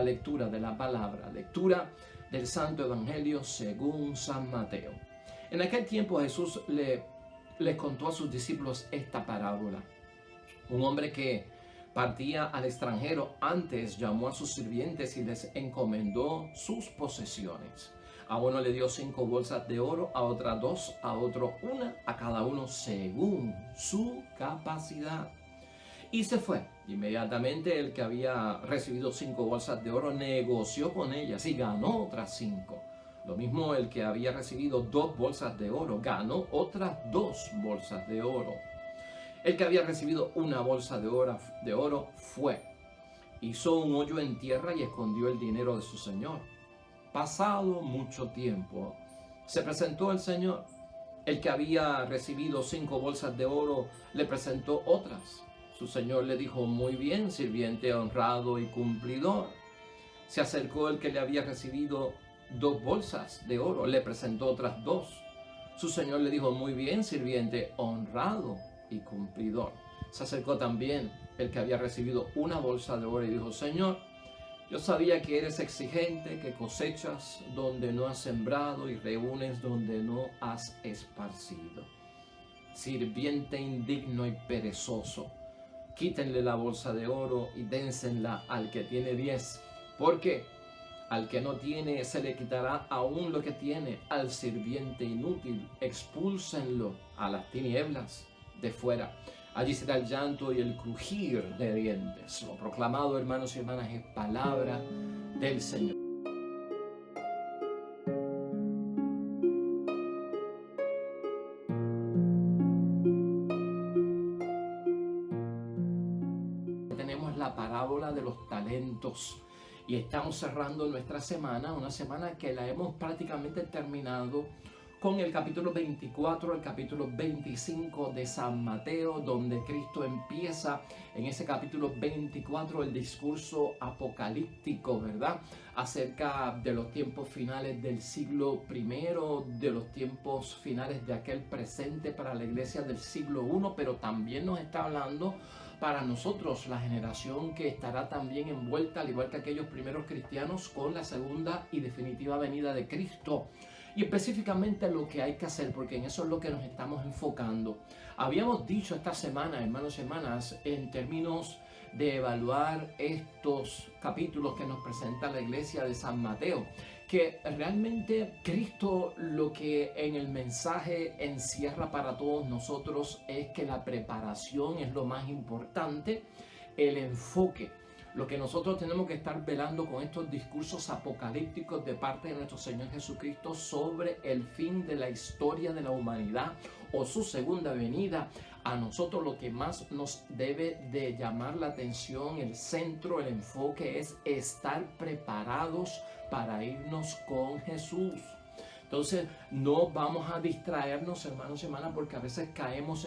lectura de la palabra, lectura del Santo Evangelio según San Mateo. En aquel tiempo Jesús les contó a sus discípulos esta parábola. Un hombre que partía al extranjero antes llamó a sus sirvientes y les encomendó sus posesiones. A uno le dio 5 bolsas de oro, a otra 2, a otro 1, a cada uno según su capacidad. Y se fue. Inmediatamente el que había recibido 5 bolsas de oro negoció con ellas y ganó otras 5. Lo mismo el que había recibido 2 bolsas de oro ganó otras 2 bolsas de oro. El que había recibido 1 bolsa de oro fue, hizo un hoyo en tierra y escondió el dinero de su señor. Pasado mucho tiempo, se presentó el señor. El que había recibido 5 bolsas de oro le presentó otras. Su señor le dijo: muy bien, sirviente honrado y cumplidor. Se acercó el que le había recibido 2 bolsas de oro, le presentó otras 2. Su señor le dijo: muy bien, sirviente honrado y cumplidor. Se acercó también el que había recibido 1 bolsa de oro y dijo: Señor, yo sabía que eres exigente, que cosechas donde no has sembrado y reúnes donde no has esparcido. Sirviente indigno y perezoso, quítenle la bolsa de oro y dénsela al que tiene 10, porque al que no tiene se le quitará aún lo que tiene. Al sirviente inútil expúlsenlo a las tinieblas de fuera. Allí será el llanto y el crujir de dientes. Lo proclamado, hermanos y hermanas, es palabra del Señor. Tenemos la parábola de los talentos y estamos cerrando nuestra semana, una semana que la hemos prácticamente terminado con el capítulo 24, el capítulo 25 de San Mateo, donde Cristo empieza en ese capítulo 24 el discurso apocalíptico, ¿verdad? Acerca de los tiempos finales del siglo I, de los tiempos finales de aquel presente para la iglesia del siglo I, pero también nos está hablando para nosotros, la generación que estará también envuelta, al igual que aquellos primeros cristianos, con la segunda y definitiva venida de Cristo. Y específicamente lo que hay que hacer, porque en eso es lo que nos estamos enfocando. Habíamos dicho esta semana, hermanos y hermanas, en términos de evaluar estos capítulos que nos presenta la iglesia de San Mateo, que realmente Cristo lo que en el mensaje encierra para todos nosotros es que la preparación es lo más importante, el enfoque. Lo que nosotros tenemos que estar velando con estos discursos apocalípticos de parte de nuestro Señor Jesucristo sobre el fin de la historia de la humanidad o su segunda venida. A nosotros lo que más nos debe de llamar la atención, el centro, el enfoque es estar preparados para irnos con Jesús. Entonces no vamos a distraernos, hermanos y hermanas, porque a veces caemos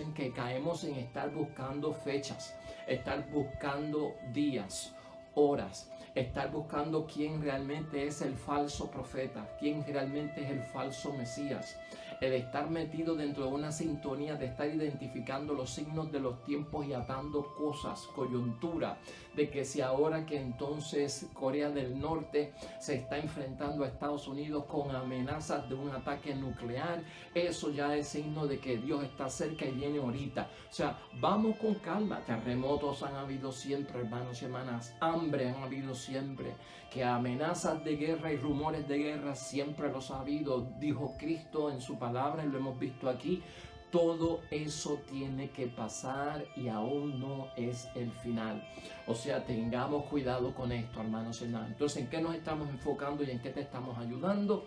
en estar buscando fechas, estar buscando días, horas, estar buscando quién realmente es el falso profeta, quién realmente es el falso Mesías, el estar metido dentro de una sintonía de estar identificando los signos de los tiempos y atando cosas, coyuntura, de que si ahora que entonces Corea del Norte se está enfrentando a Estados Unidos con amenazas de un ataque nuclear, eso ya es signo de que Dios está cerca y viene ahorita. O sea, vamos con calma. Terremotos han habido siempre, hermanos y hermanas, hambre han habido siempre, que amenazas de guerra y rumores de guerra siempre los ha habido, dijo Cristo en su palabra y lo hemos visto aquí. Todo eso tiene que pasar y aún no es el final. O sea, tengamos cuidado con esto, hermanos y hermanas. Entonces, ¿en qué nos estamos enfocando y en qué te estamos ayudando?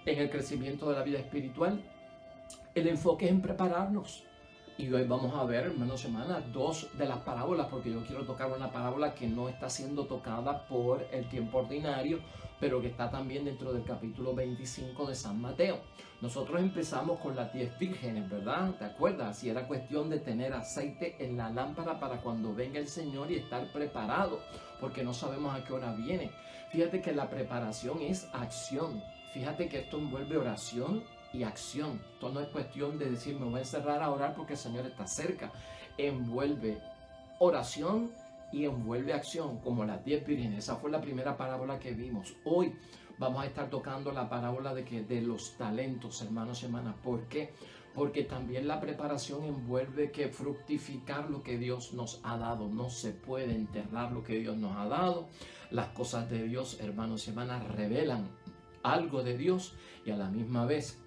En el crecimiento de la vida espiritual. El enfoque es en prepararnos. Y hoy vamos a ver, hermanos y hermanas, 2 de las parábolas, porque yo quiero tocar una parábola que no está siendo tocada por el tiempo ordinario, pero que está también dentro del capítulo 25 de San Mateo. Nosotros empezamos con las 10 vírgenes, ¿verdad? ¿Te acuerdas? Si era cuestión de tener aceite en la lámpara para cuando venga el Señor y estar preparado, porque no sabemos a qué hora viene. Fíjate que la preparación es acción. Fíjate que esto envuelve oración y acción. Esto no es cuestión de decir me voy a encerrar a orar porque el Señor está cerca. Envuelve oración y envuelve acción, como las 10 vírgenes. Esa fue la primera parábola que vimos. Hoy vamos a estar tocando la parábola de los talentos, hermanos y hermanas. ¿Por qué? Porque también la preparación envuelve que fructificar lo que Dios nos ha dado. No se puede enterrar lo que Dios nos ha dado. Las cosas de Dios, hermanos y hermanas, revelan algo de Dios y a la misma vez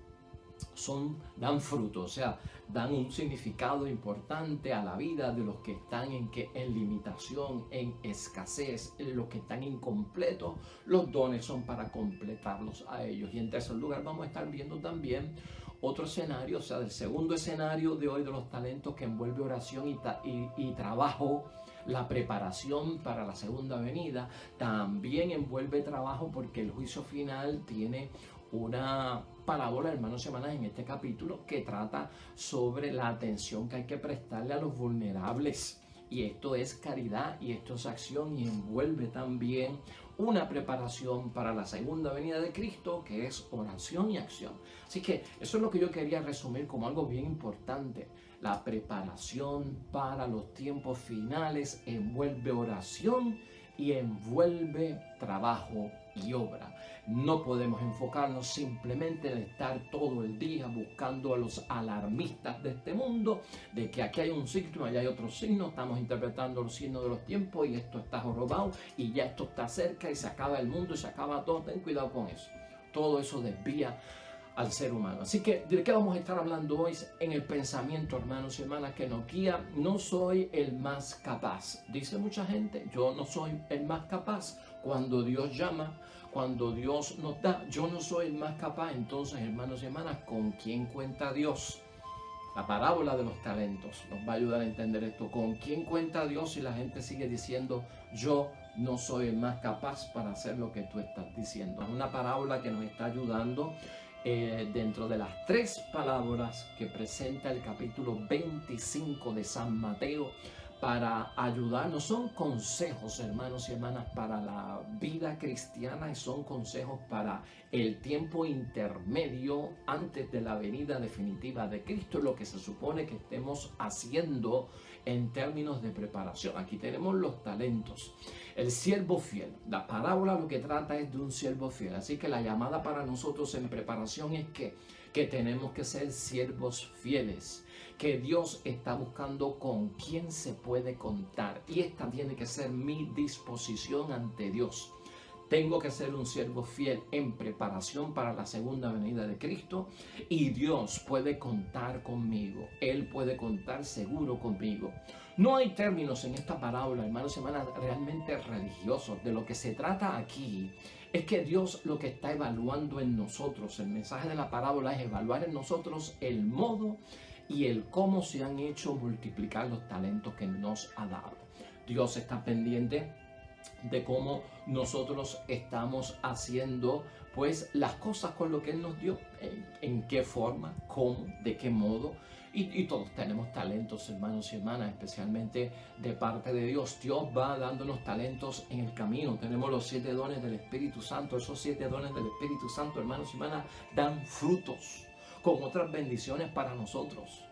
dan fruto, o sea, dan un significado importante a la vida de los que están en limitación, en escasez, los que están incompletos. Los dones son para completarlos a ellos. Y en tercer lugar vamos a estar viendo también otro escenario, o sea, el segundo escenario de hoy de los talentos, que envuelve oración y trabajo. La preparación para la segunda venida también envuelve trabajo, porque el juicio final tiene una parábola, hermanos y hermanas, en este capítulo, que trata sobre la atención que hay que prestarle a los vulnerables. Y esto es caridad y esto es acción, y envuelve también una preparación para la segunda venida de Cristo, que es oración y acción. Así que eso es lo que yo quería resumir como algo bien importante. La preparación para los tiempos finales envuelve oración y envuelve trabajo y obra. No podemos enfocarnos simplemente en estar todo el día buscando a los alarmistas de este mundo, de que aquí hay un signo, allá hay otro signo, estamos interpretando los signos de los tiempos y esto está jorobado y ya esto está cerca y se acaba el mundo y se acaba todo. Ten cuidado con eso. Todo eso desvía al ser humano. Así que, ¿de qué vamos a estar hablando hoy? En el pensamiento, hermanos y hermanas, que nos guía. No soy el más capaz. Dice mucha gente, yo no soy el más capaz. Cuando Dios llama, cuando Dios nos da, yo no soy el más capaz. Entonces, hermanos y hermanas, ¿con quién cuenta Dios? La parábola de los talentos nos va a ayudar a entender esto. ¿Con quién cuenta Dios si la gente sigue diciendo, yo no soy el más capaz para hacer lo que tú estás diciendo? Es una parábola que nos está ayudando dentro de las 3 palabras que presenta el capítulo 25 de San Mateo, para ayudarnos. Son consejos, hermanos y hermanas, para la vida cristiana, y son consejos para el tiempo intermedio antes de la venida definitiva de Cristo, lo que se supone que estemos haciendo en términos de preparación. Aquí tenemos los talentos. El siervo fiel. La parábola lo que trata es de un siervo fiel. Así que la llamada para nosotros en preparación es que tenemos que ser siervos fieles, que Dios está buscando con quién se puede contar, y esta tiene que ser mi disposición ante Dios. Tengo que ser un siervo fiel en preparación para la segunda venida de Cristo, y Dios puede contar conmigo. Él puede contar seguro conmigo. No hay términos en esta parábola, hermanos y hermanas, realmente religiosos. De lo que se trata aquí es que Dios lo que está evaluando en nosotros, el mensaje de la parábola es evaluar en nosotros el modo y el cómo se han hecho multiplicar los talentos que nos ha dado. Dios está pendiente de cómo nosotros estamos haciendo pues las cosas con lo que Él nos dio, en qué forma, cómo, de qué modo. Y todos tenemos talentos, hermanos y hermanas, especialmente de parte de Dios. Dios va dándonos talentos en el camino. Tenemos los 7 dones del Espíritu Santo. Esos 7 dones del Espíritu Santo, hermanos y hermanas, dan frutos con otras bendiciones para nosotros.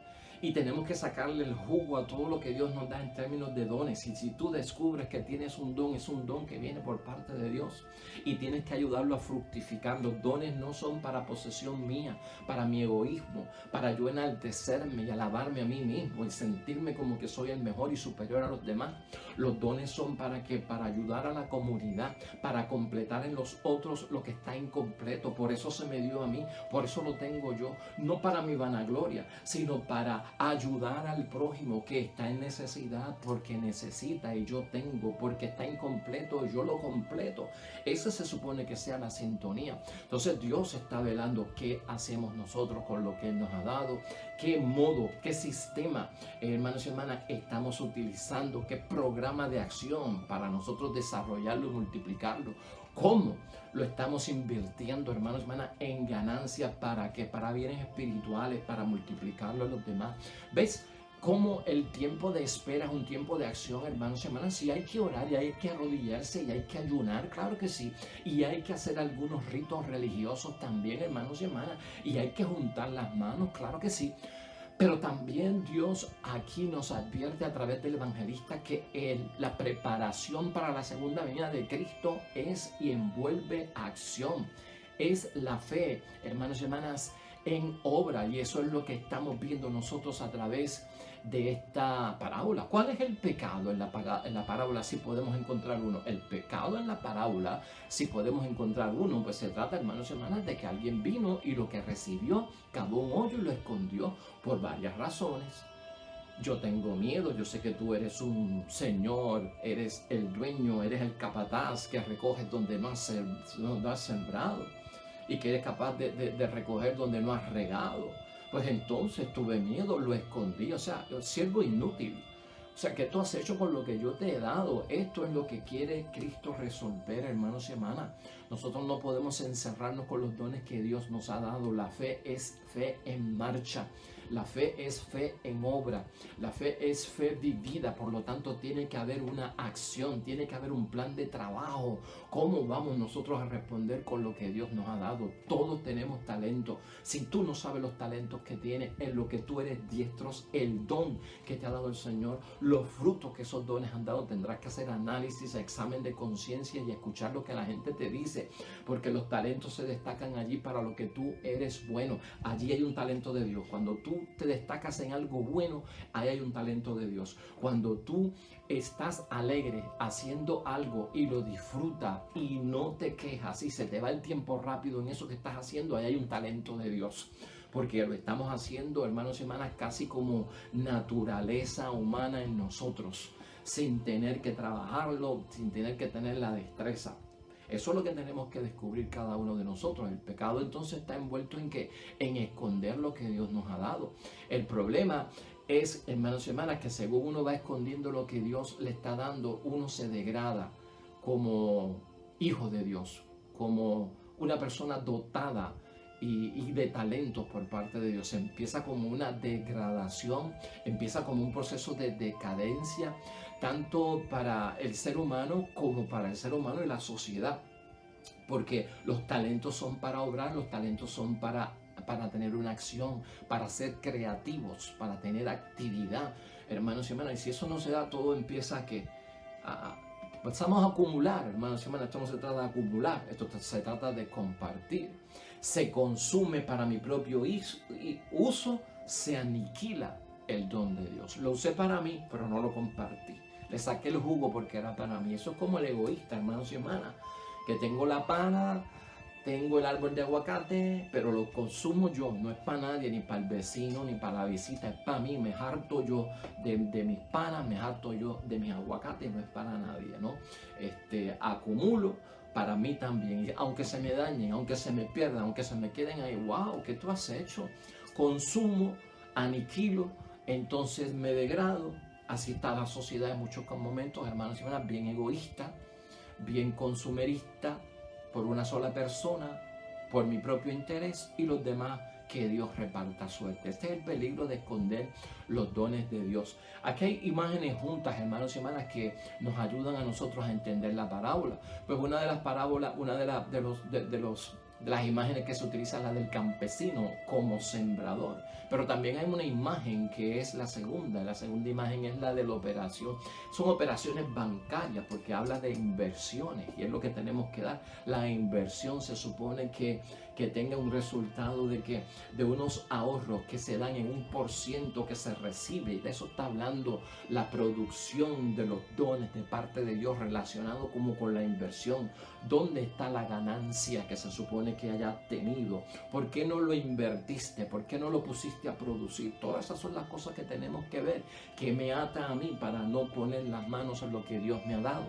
Y tenemos que sacarle el jugo a todo lo que Dios nos da en términos de dones. Y si tú descubres que tienes un don, es un don que viene por parte de Dios. Y tienes que ayudarlo a fructificar. Los dones no son para posesión mía, para mi egoísmo, para yo enaltecerme y alabarme a mí mismo y sentirme como que soy el mejor y superior a los demás. Los dones son para ayudar a la comunidad, para completar en los otros lo que está incompleto. Por eso se me dio a mí, por eso lo tengo yo. No para mi vanagloria, sino para ayudar al prójimo que está en necesidad, porque necesita y yo tengo, porque está incompleto y yo lo completo. Esa se supone que sea la sintonía. Entonces Dios está velando qué hacemos nosotros con lo que Él nos ha dado, qué modo, qué sistema, hermanos y hermanas, estamos utilizando, qué programa de acción para nosotros desarrollarlo y multiplicarlo. ¿Cómo lo estamos invirtiendo, hermanos y hermanas, en ganancias? ¿Para qué? Para bienes espirituales, para multiplicarlo a los demás. ¿Ves cómo el tiempo de espera es un tiempo de acción, hermanos y hermanas? Sí, hay que orar y hay que arrodillarse y hay que ayunar, claro que sí. Y hay que hacer algunos ritos religiosos también, hermanos y hermanas. Y hay que juntar las manos, claro que sí. Pero también Dios aquí nos advierte a través del evangelista que la preparación para la segunda venida de Cristo es y envuelve acción. Es la fe, hermanos y hermanas, en obra, y eso es lo que estamos viendo nosotros a través de esta parábola. ¿Cuál es el pecado en la parábola si podemos encontrar uno? El pecado en la parábola, si podemos encontrar uno, pues se trata, hermanos y hermanas, de que alguien vino y lo que recibió, cavó un hoyo y lo escondió por varias razones. Yo tengo miedo, yo sé que tú eres un señor, eres el dueño, eres el capataz que recoges donde no has sembrado y que eres capaz de recoger donde no has regado. Pues entonces tuve miedo, lo escondí, o sea, siervo inútil. O sea, ¿qué tú has hecho con lo que yo te he dado? Esto es lo que quiere Cristo resolver, hermanos y hermanas. Nosotros no podemos encerrarnos con los dones que Dios nos ha dado. La fe es fe en marcha. La fe es fe en obra. La fe es fe vivida. Por lo tanto, tiene que haber una acción. Tiene que haber un plan de trabajo. ¿Cómo vamos nosotros a responder con lo que Dios nos ha dado? Todos tenemos talento. Si tú no sabes los talentos que tienes, en lo que tú eres diestros, el don que te ha dado el Señor, los frutos que esos dones han dado, tendrás que hacer análisis, examen de conciencia y escuchar lo que la gente te dice, porque los talentos se destacan allí para lo que tú eres bueno. Allí hay un talento de Dios. Cuando tú te destacas en algo bueno, ahí hay un talento de Dios. Cuando tú estás alegre haciendo algo y lo disfrutas y no te quejas y se te va el tiempo rápido en eso que estás haciendo, ahí hay un talento de Dios. Porque lo estamos haciendo, hermanos y hermanas, casi como naturaleza humana en nosotros, sin tener que trabajarlo, sin tener que tener la destreza. Eso es lo que tenemos que descubrir cada uno de nosotros. El pecado entonces está envuelto en esconder lo que Dios nos ha dado. El problema es, hermanos y hermanas, que según uno va escondiendo lo que Dios le está dando, uno se degrada como hijo de Dios, como una persona dotada y de talentos por parte de Dios. Empieza como una degradación, empieza como un proceso de decadencia, tanto para el ser humano como para el ser humano y la sociedad. Porque los talentos son para obrar, los talentos son para tener una acción, para ser creativos, para tener actividad, hermanos y hermanas. Y si eso no se da, todo empieza empezamos a acumular, hermanos y hermanas. Esto no se trata de acumular, esto se trata de compartir. Se consume para mi propio uso, se aniquila el don de Dios. Lo usé para mí, pero no lo compartí. Le saqué el jugo porque era para mí. Eso es como el egoísta, hermanos y hermanas, que tengo la pana, tengo el árbol de aguacate, pero lo consumo yo. No es para nadie, ni para el vecino, ni para la visita. Es para mí. Me harto yo de mis panas, me harto yo de mis aguacates. No es para nadie, ¿no? Acumulo para mí también. Aunque se me dañen, aunque se me pierdan, aunque se me queden ahí. ¡Wow! ¿Qué tú has hecho? Consumo, aniquilo, entonces me degrado. Así está la sociedad en muchos momentos, hermanos y hermanas, bien egoísta, bien consumerista, por una sola persona, por mi propio interés, y los demás que Dios reparta suerte. Este es el peligro de esconder los dones de Dios. Aquí hay imágenes juntas, hermanos y hermanas, que nos ayudan a nosotros a entender la parábola. Pues una de las parábolas, una de las imágenes que se utiliza es la del campesino como sembrador. Pero también hay una imagen que es la segunda. La segunda imagen es la de la operación. Son operaciones bancarias porque habla de inversiones y es lo que tenemos que dar. La inversión se supone que tenga un resultado de unos ahorros que se dan en 1% que se recibe. De eso está hablando la producción de los dones de parte de Dios relacionado como con la inversión. ¿Dónde está la ganancia que se supone que hayas tenido? ¿Por qué no lo invertiste? ¿Por qué no lo pusiste a producir? Todas esas son las cosas que tenemos que ver, que me ata a mí para no poner las manos en lo que Dios me ha dado.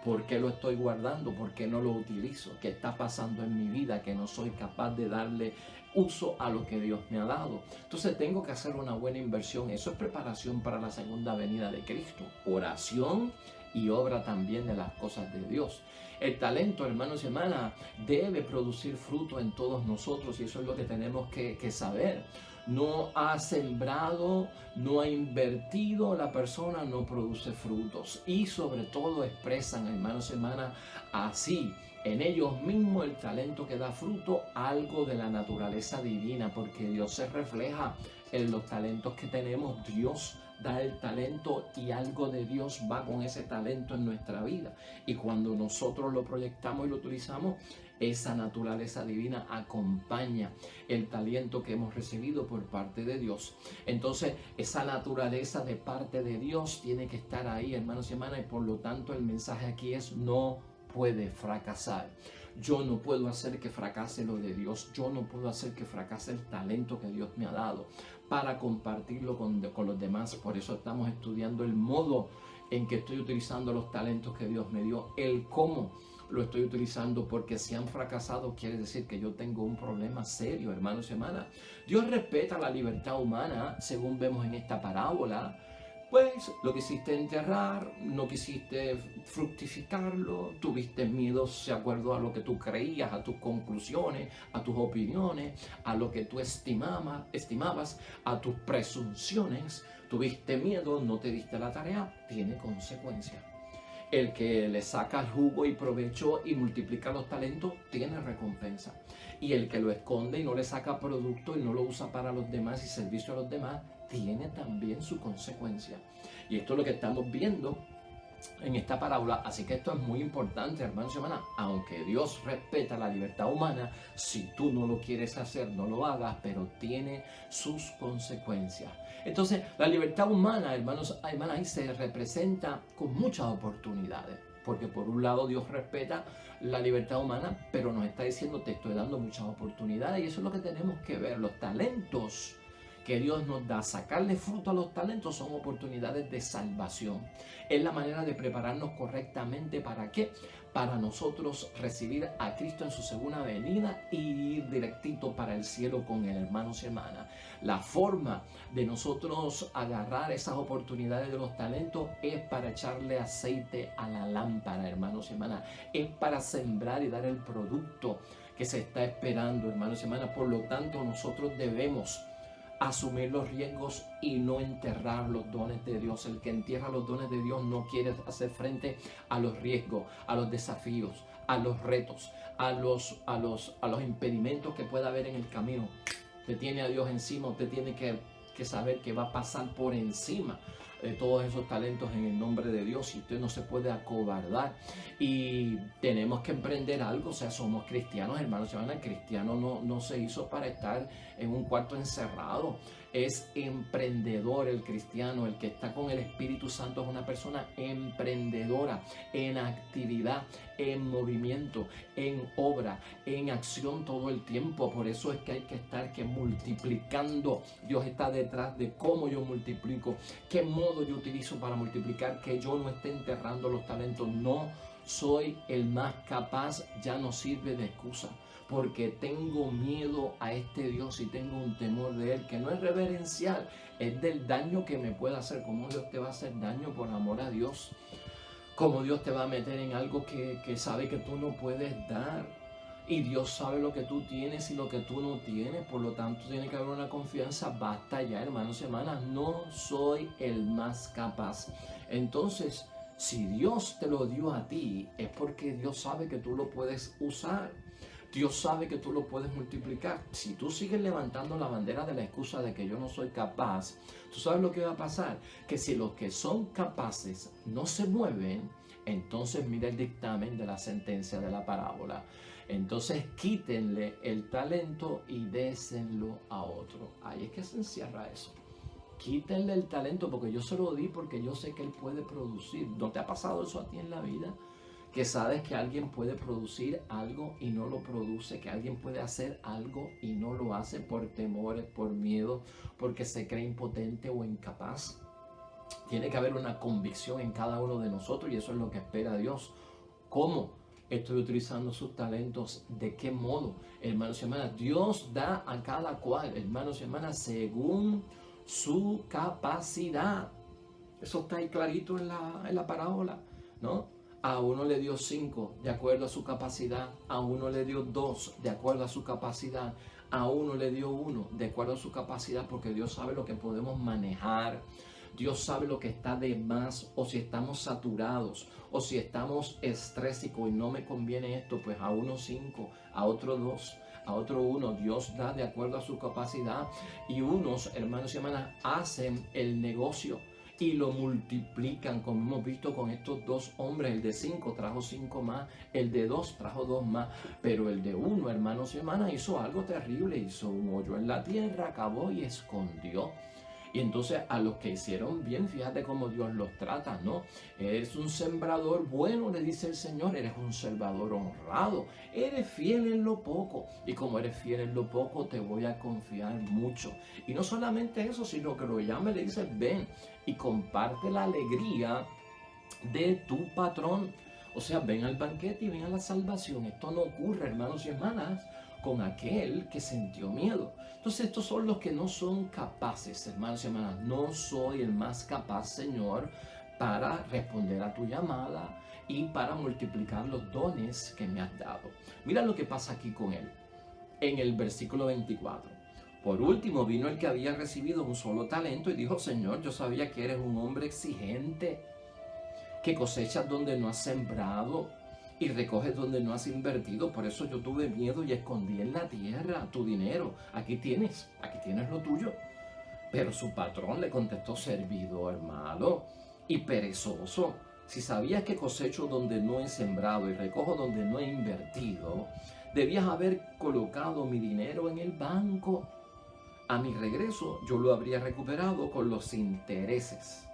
¿Por qué lo estoy guardando? ¿Por qué no lo utilizo? ¿Qué está pasando en mi vida que no soy capaz de darle uso a lo que Dios me ha dado? Entonces tengo que hacer una buena inversión. Eso es preparación para la segunda venida de Cristo. Oración y obra también de las cosas de Dios. El talento, hermanos y hermanas, debe producir fruto en todos nosotros y eso es lo que tenemos que saber. No ha sembrado, no ha invertido, la persona no produce frutos. Y sobre todo expresan, hermanos y hermanas, así en ellos mismos el talento que da fruto, algo de la naturaleza divina, porque Dios se refleja en los talentos que tenemos. Dios da el talento y algo de Dios va con ese talento en nuestra vida. Y cuando nosotros lo proyectamos y lo utilizamos, esa naturaleza divina acompaña el talento que hemos recibido por parte de Dios. Entonces, esa naturaleza de parte de Dios tiene que estar ahí, hermanos y hermanas, y por lo tanto el mensaje aquí es: no puede fracasar. Yo no puedo hacer que fracase lo de Dios. Yo no puedo hacer que fracase el talento que Dios me ha dado para compartirlo con los demás. Por eso estamos estudiando el modo en que estoy utilizando los talentos que Dios me dio, el cómo lo estoy utilizando, porque si han fracasado quiere decir que yo tengo un problema serio, hermanos y hermanas. Dios respeta la libertad humana, según vemos en esta parábola. Pues lo quisiste enterrar, no quisiste fructificarlo, tuviste miedos de acuerdo a lo que tú creías, a tus conclusiones, a tus opiniones, a lo que tú estimabas, a tus presunciones. Tuviste miedo, no te diste la tarea, tiene consecuencias. El que le saca jugo y provecho y multiplica los talentos tiene recompensa. Y el que lo esconde y no le saca producto y no lo usa para los demás y servicio a los demás, tiene también su consecuencia. Y esto es lo que estamos viendo en esta parábola. Así que esto es muy importante, hermanos y hermanas. Aunque Dios respeta la libertad humana, si tú no lo quieres hacer, no lo hagas, pero tiene sus consecuencias. Entonces, la libertad humana, hermanos y hermanas, ahí se representa con muchas oportunidades. Porque por un lado Dios respeta la libertad humana, pero nos está diciendo: te estoy dando muchas oportunidades. Y eso es lo que tenemos que ver. Los talentos que Dios nos da, sacarle fruto a los talentos, son oportunidades de salvación. Es la manera de prepararnos correctamente. ¿Para qué? Para nosotros recibir a Cristo en su segunda venida y ir directito para el cielo con él, hermanos y hermanas. La forma de nosotros agarrar esas oportunidades de los talentos es para echarle aceite a la lámpara, hermanos y hermanas. Es para sembrar y dar el producto que se está esperando, hermanos y hermanas. Por lo tanto, nosotros debemos asumir los riesgos y no enterrar los dones de Dios. El que entierra los dones de Dios no quiere hacer frente a los riesgos, a los desafíos, a los retos, a los impedimentos que pueda haber en el camino. Te tiene a Dios encima, usted tiene que saber que va a pasar por encima de todos esos talentos en el nombre de Dios, y usted no se puede acobardar. Y tenemos que emprender algo. O sea, somos cristianos, hermanos y hermanas. El cristiano no se hizo para estar en un cuarto encerrado. Es emprendedor el cristiano. El que está con el Espíritu Santo es una persona emprendedora, en actividad, en movimiento, en obra, en acción todo el tiempo. Por eso es que hay que estar multiplicando. Dios está detrás de cómo yo multiplico, qué modo yo utilizo para multiplicar, que yo no esté enterrando los talentos. No soy el más capaz, ya no sirve de excusa, porque tengo miedo a este Dios y tengo un temor de él, que no es reverencial, es del daño que me puede hacer. ¿Cómo Dios te va a hacer daño por amor a Dios? ¿Cómo Dios te va a meter en algo que sabe que tú no puedes dar? Y Dios sabe lo que tú tienes y lo que tú no tienes. Por lo tanto, tiene que haber una confianza. Basta ya, hermanos y hermanas. No soy el más capaz. Entonces, si Dios te lo dio a ti, es porque Dios sabe que tú lo puedes usar. Dios sabe que tú lo puedes multiplicar. Si tú sigues levantando la bandera de la excusa de que yo no soy capaz, ¿tú sabes lo que va a pasar? Que si los que son capaces no se mueven, entonces mira el dictamen de la sentencia de la parábola. Entonces quítenle el talento y désenlo a otro. Ahí es que se encierra eso. Quítenle el talento, porque yo se lo di, porque yo sé que él puede producir. ¿No te ha pasado eso a ti en la vida? Que sabes que alguien puede producir algo y no lo produce, que alguien puede hacer algo y no lo hace por temores, por miedo, porque se cree impotente o incapaz. Tiene que haber una convicción en cada uno de nosotros, y eso es lo que espera Dios. ¿Cómo estoy utilizando sus talentos? ¿De qué modo? Hermanos y hermanas, Dios da a cada cual, hermanos y hermanas, según su capacidad. Eso está ahí clarito en la parábola. ¿no? A uno le dio 5 de acuerdo a su capacidad, a uno le dio 2 de acuerdo a su capacidad, a uno le dio 1 de acuerdo a su capacidad, porque Dios sabe lo que podemos manejar. Dios sabe lo que está de más, o si estamos saturados, o si estamos estrésicos y no me conviene esto, pues a uno 5, a otro 2, a otro 1. Dios da de acuerdo a su capacidad, y unos, hermanos y hermanas, hacen el negocio y lo multiplican, como hemos visto con estos dos hombres. El de 5 trajo 5 más, el de 2 trajo 2 más, pero el de 1, hermanos y hermanas, hizo algo terrible, hizo un hoyo en la tierra, acabó y escondió. Y entonces a los que hicieron bien, fíjate cómo Dios los trata, ¿no? Eres un sembrador bueno, le dice el Señor, eres un sembrador honrado, eres fiel en lo poco, y como eres fiel en lo poco, te voy a confiar mucho. Y no solamente eso, sino que lo llama y le dice, ven y comparte la alegría de tu patrón. O sea, ven al banquete y ven a la salvación. Esto no ocurre, hermanos y hermanas, con aquel que sintió miedo. Entonces estos son los que no son capaces, hermanos y hermanas. No soy el más capaz, Señor, para responder a tu llamada y para multiplicar los dones que me has dado. Mira lo que pasa aquí con él, en el versículo 24. Por último vino el que había recibido un solo talento y dijo, Señor, yo sabía que eres un hombre exigente, que cosechas donde no has sembrado y recoges donde no has invertido. Por eso yo tuve miedo y escondí en la tierra tu dinero. Aquí tienes lo tuyo. Pero su patrón le contestó, servidor malo y perezoso. Si sabías que cosecho donde no he sembrado y recojo donde no he invertido, debías haber colocado mi dinero en el banco. A mi regreso yo lo habría recuperado con los intereses.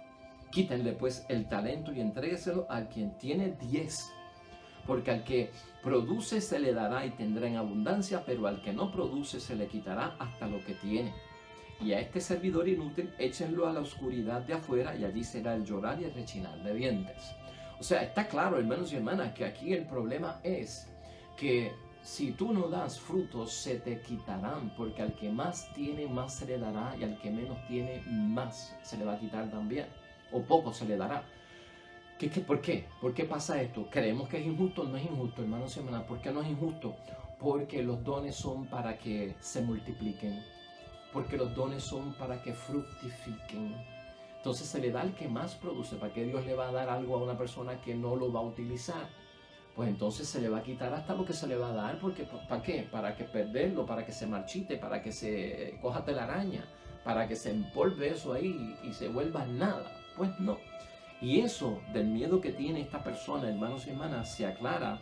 Quítenle pues el talento y entrégueselo al quien tiene 10. Porque al que produce se le dará y tendrá en abundancia, pero al que no produce se le quitará hasta lo que tiene. Y a este servidor inútil échenlo a la oscuridad de afuera, y allí será el llorar y el rechinar de dientes. O sea, está claro, hermanos y hermanas, que aquí el problema es que si tú no das frutos, se te quitarán, porque al que más tiene, más se le dará, y al que menos tiene, más se le va a quitar también, o poco se le dará. ¿Por qué? ¿Por qué pasa esto? ¿Creemos que es injusto? No es injusto, hermanos y hermanas. ¿Por qué no es injusto? Porque los dones son para que se multipliquen. Porque los dones son para que fructifiquen. Entonces se le da al que más produce. ¿Para qué Dios le va a dar algo a una persona que no lo va a utilizar? Pues entonces se le va a quitar hasta lo que se le va a dar. Porque, ¿para qué? Para que perderlo, para que se marchite, para que se coja telaraña, para que se empolve eso ahí y se vuelva nada. Pues no. Y eso del miedo que tiene esta persona, hermanos y hermanas, se aclara.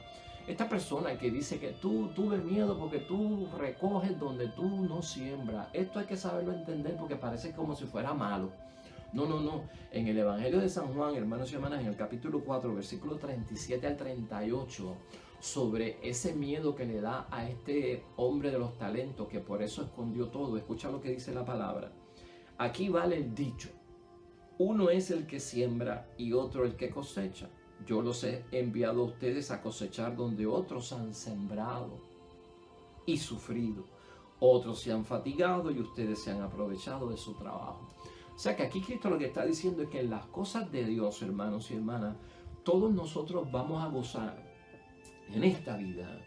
Esta persona que dice que tú tuve miedo porque tú recoges donde tú no siembras. Esto hay que saberlo entender, porque parece como si fuera malo. No, no, no. En el Evangelio de San Juan, hermanos y hermanas, en el capítulo 4, versículo 37 al 38, sobre ese miedo que le da a este hombre de los talentos, que por eso escondió todo. Escucha lo que dice la palabra. Aquí vale el dicho: uno es el que siembra y otro el que cosecha. Yo los he enviado a ustedes a cosechar donde otros han sembrado y sufrido. Otros se han fatigado y ustedes se han aprovechado de su trabajo. O sea que aquí Cristo lo que está diciendo es que en las cosas de Dios, hermanos y hermanas, todos nosotros vamos a gozar en esta vida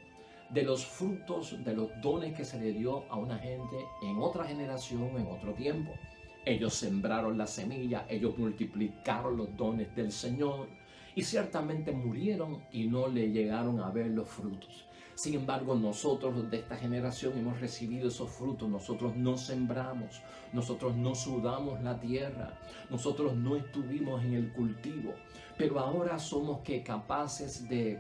de los frutos, de los dones que se le dio a una gente en otra generación, en otro tiempo. Ellos sembraron la semilla, ellos multiplicaron los dones del Señor y ciertamente murieron y no le llegaron a ver los frutos. Sin embargo, nosotros los de esta generación hemos recibido esos frutos. Nosotros no sembramos, nosotros no sudamos la tierra, nosotros no estuvimos en el cultivo, pero ahora somos capaces de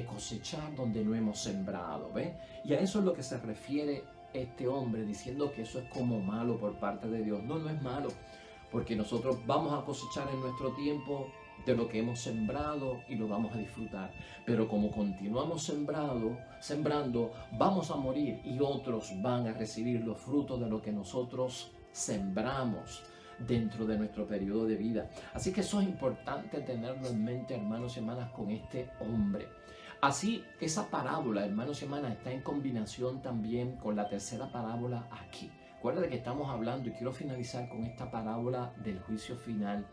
cosechar donde no hemos sembrado, ¿ves? Y a eso es lo que se refiere este hombre, diciendo que eso es como malo por parte de Dios. No, no es malo, porque nosotros vamos a cosechar en nuestro tiempo de lo que hemos sembrado y lo vamos a disfrutar. Pero como continuamos sembrando, vamos a morir y otros van a recibir los frutos de lo que nosotros sembramos dentro de nuestro periodo de vida. Así que eso es importante tenerlo en mente, hermanos y hermanas, con este hombre. Así, esa parábola, hermanos y hermanas, está en combinación también con la tercera parábola aquí. Recuerda que estamos hablando, y quiero finalizar con esta parábola del juicio final,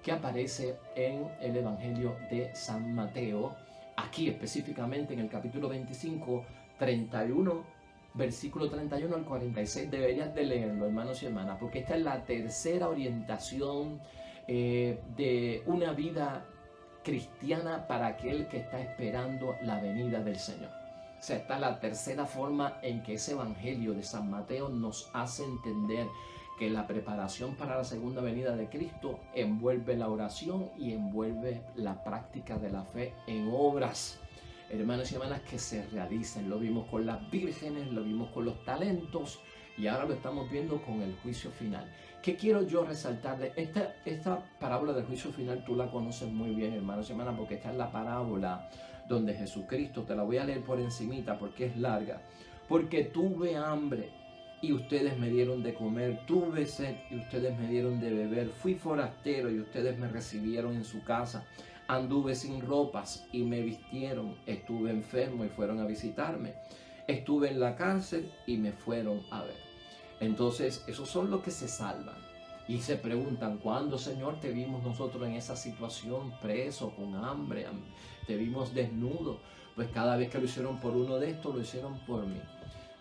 que aparece en el Evangelio de San Mateo, aquí específicamente en el capítulo 25, 31, versículo 31 al 46. Deberías de leerlo, hermanos y hermanas, porque esta es la tercera orientación de una vida cristiana para aquel que está esperando la venida del Señor. O sea, esta es la tercera forma en que ese Evangelio de San Mateo nos hace entender que la preparación para la segunda venida de Cristo envuelve la oración y envuelve la práctica de la fe en obras, hermanos y hermanas, que se realicen. Lo vimos con las vírgenes, lo vimos con los talentos y ahora lo estamos viendo con el juicio final. ¿Qué quiero yo resaltar? De esta parábola del juicio final tú la conoces muy bien, hermanos y hermanas, porque esta es la parábola donde Jesucristo, te la voy a leer por encimita porque es larga. Porque tuve hambre y ustedes me dieron de comer, tuve sed y ustedes me dieron de beber, fui forastero y ustedes me recibieron en su casa, anduve sin ropas y me vistieron, estuve enfermo y fueron a visitarme, estuve en la cárcel y me fueron a ver. Entonces, esos son los que se salvan y se preguntan, ¿cuándo, Señor, te vimos nosotros en esa situación, preso, con hambre, te vimos desnudo? Pues cada vez que lo hicieron por uno de estos, lo hicieron por mí.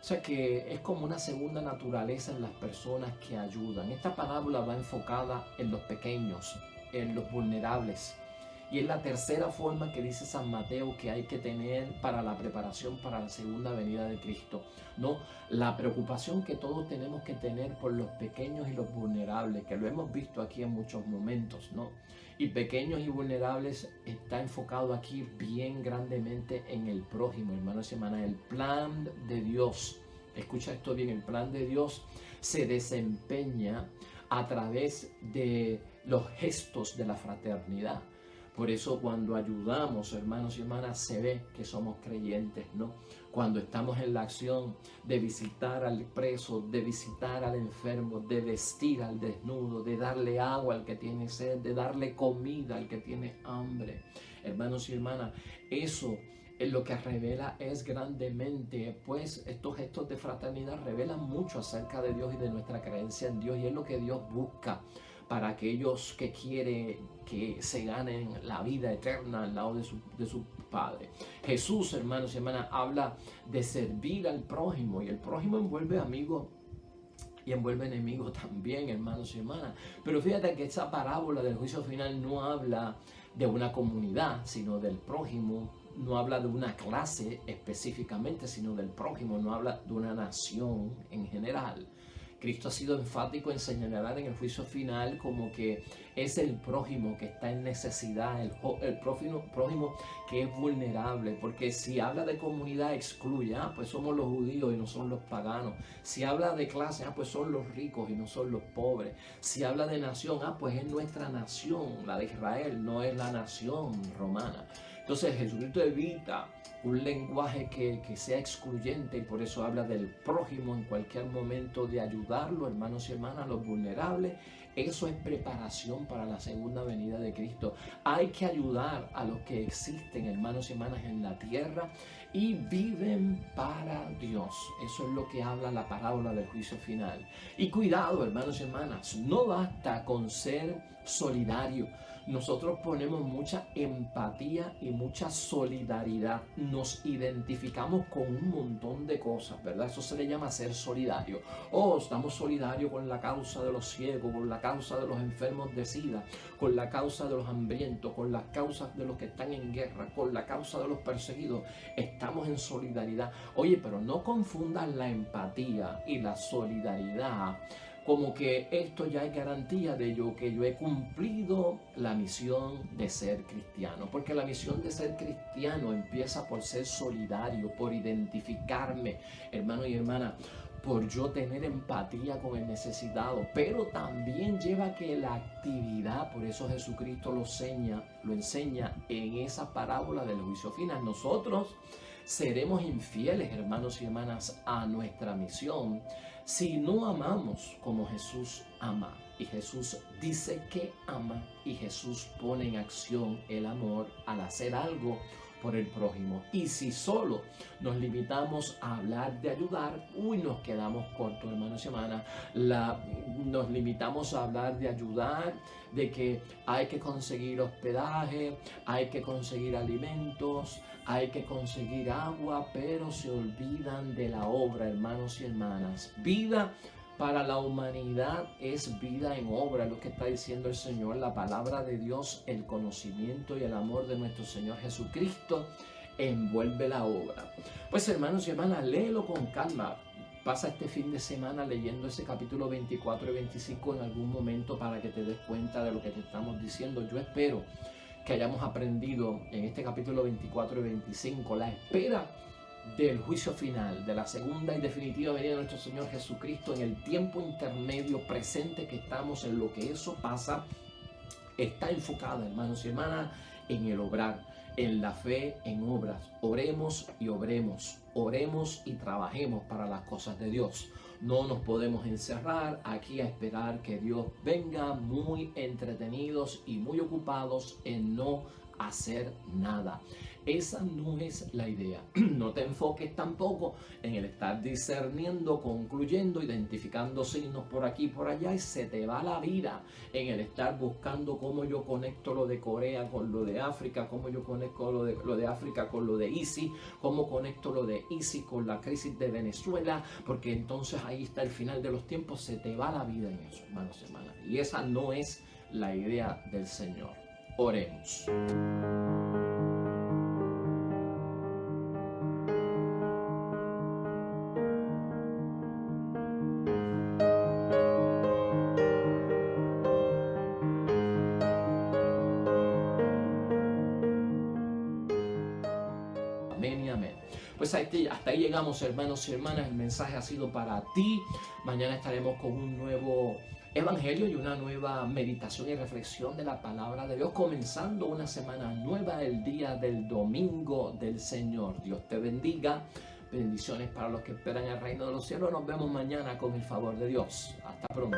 O sea que es como una segunda naturaleza en las personas que ayudan. Esta parábola va enfocada en los pequeños, en los vulnerables. Y es la tercera forma que dice San Mateo que hay que tener para la preparación para la segunda venida de Cristo, ¿no? La preocupación que todos tenemos que tener por los pequeños y los vulnerables, que lo hemos visto aquí en muchos momentos, ¿no? Y pequeños y vulnerables está enfocado aquí bien grandemente en el prójimo, hermanos y hermanas. El plan de Dios, escucha esto bien, el plan de Dios se desempeña a través de los gestos de la fraternidad. Por eso cuando ayudamos, hermanos y hermanas, se ve que somos creyentes, ¿no? Cuando estamos en la acción de visitar al preso, de visitar al enfermo, de vestir al desnudo, de darle agua al que tiene sed, de darle comida al que tiene hambre. Hermanos y hermanas, eso es lo que revela es grandemente, pues estos gestos de fraternidad revelan mucho acerca de Dios y de nuestra creencia en Dios, y es lo que Dios busca para aquellos que quieren que se ganen la vida eterna al lado de su Padre. Jesús, hermanos y hermanas, habla de servir al prójimo, y el prójimo envuelve amigos y envuelve enemigos también, hermanos y hermanas. Pero fíjate que esa parábola del juicio final no habla de una comunidad, sino del prójimo. No habla de una clase específicamente, sino del prójimo. No habla de una nación en general. Cristo ha sido enfático en señalar en el juicio final como que es el prójimo que está en necesidad, el prójimo que es vulnerable, porque si habla de comunidad excluye, pues somos los judíos y no son los paganos. Si habla de clase, pues son los ricos y no son los pobres. Si habla de nación, pues es nuestra nación, la de Israel, no es la nación romana. Entonces Jesucristo evita un lenguaje que sea excluyente, y por eso habla del prójimo en cualquier momento, de ayudarlo, hermanos y hermanas, a los vulnerables. Eso es preparación para la segunda venida de Cristo. Hay que ayudar a los que existen, hermanos y hermanas, en la tierra y viven para Dios. Eso es lo que habla la parábola del juicio final. Y cuidado, hermanos y hermanas, no basta con ser solidario. Nosotros ponemos mucha empatía y mucha solidaridad. Nos identificamos con un montón de cosas, ¿verdad? Eso se le llama ser solidario. Estamos solidarios con la causa de los ciegos, con la causa de los enfermos de SIDA, con la causa de los hambrientos, con las causas de los que están en guerra, con la causa de los perseguidos. Estamos en solidaridad. Oye, pero no confundas la empatía y la solidaridad como que esto ya es garantía de que yo he cumplido la misión de ser cristiano. Porque la misión de ser cristiano empieza por ser solidario, por identificarme, hermano y hermana, por yo tener empatía con el necesitado. Pero también lleva que la actividad, por eso Jesucristo lo enseña en esa parábola del juicio final. Nosotros seremos infieles, hermanos y hermanas, a nuestra misión si no amamos como Jesús ama. Y Jesús dice que ama, y Jesús pone en acción el amor al hacer algo por el prójimo. Y si solo nos limitamos a hablar de ayudar, nos quedamos cortos, hermanos y hermanas. Nos limitamos a hablar de ayudar, de que hay que conseguir hospedaje, hay que conseguir alimentos, hay que conseguir agua, pero se olvidan de la obra, hermanos y hermanas. Vida para la humanidad es vida en obra, lo que está diciendo el Señor, la palabra de Dios, el conocimiento y el amor de nuestro Señor Jesucristo envuelve la obra. Pues hermanos y hermanas, léelo con calma. Pasa este fin de semana leyendo ese capítulo 24 y 25 en algún momento para que te des cuenta de lo que te estamos diciendo. Yo espero que hayamos aprendido en este capítulo 24 y 25 la espera del juicio final, de la segunda y definitiva venida de nuestro Señor Jesucristo, en el tiempo intermedio presente que estamos, en lo que eso pasa, está enfocada, hermanos y hermanas, en el obrar, en la fe, en obras. Oremos y obremos, oremos y trabajemos para las cosas de Dios. No nos podemos encerrar aquí a esperar que Dios venga muy entretenidos y muy ocupados en no hacer nada. Esa no es la idea. No te enfoques tampoco en el estar discerniendo, concluyendo, identificando signos por aquí y por allá, y se te va la vida en el estar buscando cómo yo conecto lo de Corea con lo de África, cómo yo conecto lo de África con lo de ISIS, cómo conecto lo de ISIS con la crisis de Venezuela, porque entonces ahí está el final de los tiempos. Se te va la vida en eso, hermanos y hermanas. Y esa no es la idea del Señor. Oremos. Amén y amén. Pues hasta ahí llegamos, hermanos y hermanas. El mensaje ha sido para ti. Mañana estaremos con un nuevo evangelio y una nueva meditación y reflexión de la palabra de Dios, comenzando una semana nueva, el día del domingo del Señor. Dios te bendiga. Bendiciones para los que esperan el reino de los cielos. Nos vemos mañana con el favor de Dios. Hasta pronto.